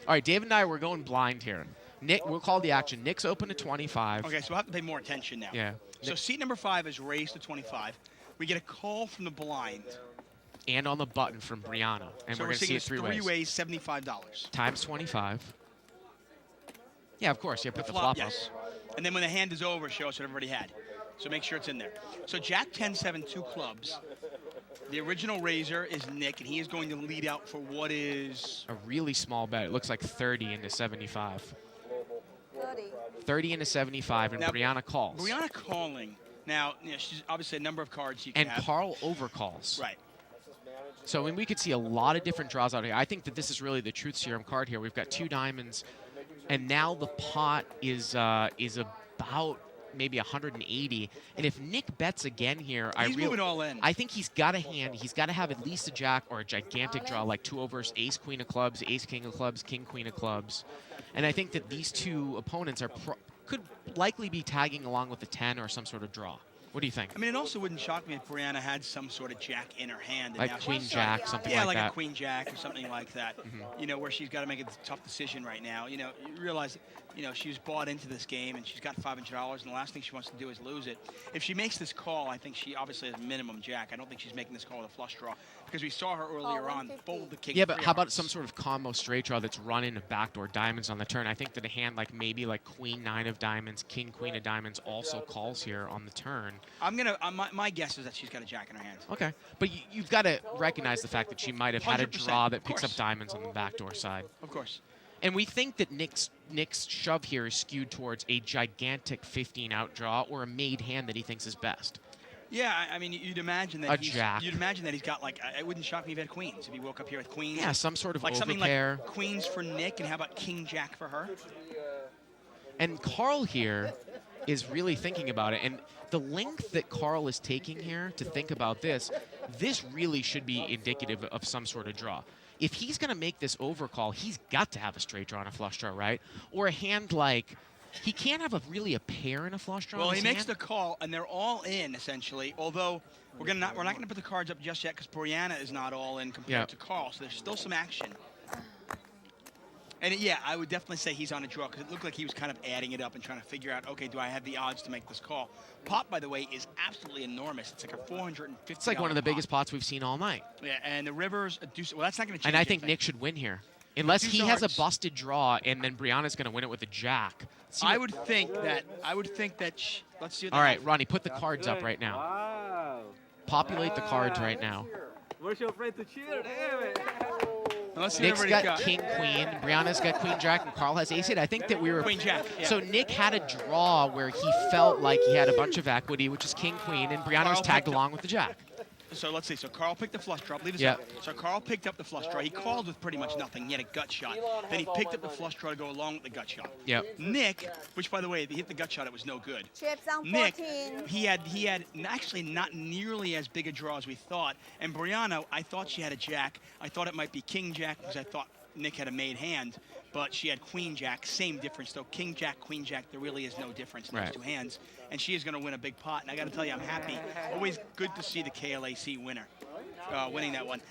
All right, Dave and I, we're going blind here. Nick, we'll call the action. Nick's open to 25. Okay, so we'll have to pay more attention now. Yeah. So seat number 5 is raised to 25. We get a call from the blind. And on the button from Brianna. And So we're going to see it three ways. ways, $75. Times 25. Yeah, of course. You put the flop yes. And then when the hand is over, show us what everybody had. So make sure it's in there. So Jack 10, 7, 2 clubs. The original raiser is Nick, and he is going to lead out for what is... a really small bet. It looks like 30 into 75. 30 into 75, and now, Brianna calls. Brianna calling. Now, she's obviously a number of cards you can have. And Carl overcalls. Right. So, I mean, we could see a lot of different draws out here. I think that this is really the truth serum card here. We've got 2 diamonds, and now the pot is about maybe 180. And if Nick bets again here, he's moving all in. I think he's got a hand. He's got to have at least a jack or a gigantic draw, like 2 overs, ace, queen of clubs, ace, king of clubs, king, queen of clubs. And I think that these 2 opponents could likely be tagging along with a 10 or some sort of draw. What do you think? I mean, it also wouldn't shock me if Brianna had some sort of jack in her hand. And like queen jack, something like that. Yeah, like a queen jack or something like that. You know, where she's got to make a tough decision right now. You know, you realize, you know, she's bought into this game and she's got $500, and the last thing she wants to do is lose it. If she makes this call, I think she obviously has minimum jack. I don't think she's making this call with a flush draw because we saw her earlier on fold the king. Yeah, but how about some sort of combo straight draw that's running a backdoor diamonds on the turn? I think that a hand like maybe like queen 9 of diamonds, king queen of diamonds also calls here on the turn. My guess is that she's got a jack in her hand. Okay, but you've got to recognize the fact that she might have had a draw that picks up course. diamonds on the backdoor side. Of course. And we think that Nick's shove here is skewed towards a gigantic 15-out draw or a made hand that he thinks is best. Yeah, I mean, you'd imagine that jack. You'd imagine that he's got like. It wouldn't shock me if he had queens. If he woke up here with queens. Yeah, some sort of like something overpair. like queens for Nick, and how about king jack for her? And Carl here is really thinking about it, and the length that Carl is taking here to think about this really should be indicative of some sort of draw. If he's going to make this overcall, he's got to have a straight draw and a flush draw, right? Or a hand like, he can't have really a pair in a flush draw. Well, he makes the call, and they're all in, essentially, although we're not going to put the cards up just yet because Brianna is not all in compared to Carl, so there's still some action. And yeah, I would definitely say he's on a draw because it looked like he was kind of adding it up and trying to figure out, okay, do I have the odds to make this call? Pot, by the way, is absolutely enormous. It's like a $450. It's like one of the biggest pots we've seen all night. Yeah, and the river's a deuce. Well, that's not going to change. And I think Nick should win here. Unless he has a busted draw, and then Brianna's going to win it with a jack. I would think that. Let's see. All right, Ronnie, put the cards up right now. Wow. Populate the cards right now. Where's your friend to cheer? Nick's got king, queen. Brianna's got queen, jack, and Carl has ace-8. I think that we were... Queen, jack, yeah. So Nick had a draw where he felt like he had a bunch of equity, which is king, queen, and Brianna was tagged along with the jack. So let's see. So Carl picked the flush draw. Leave this up. So Carl picked up the flush draw. He called with pretty much nothing. He had a gut shot. Then he picked up the flush draw to go along with the gut shot. Yep. Nick, which by the way, if he hit the gut shot, it was no good. Chips on Nick, 14. he had actually not nearly as big a draw as we thought. And Brianna, I thought she had a jack. I thought it might be king jack because I thought Nick had a made hand, but she had queen jack, same difference though. King jack, queen jack, there really is no difference in those 2 hands, and she is going to win a big pot. And I got to tell you, I'm happy. Always good to see the KLAC winner winning that one.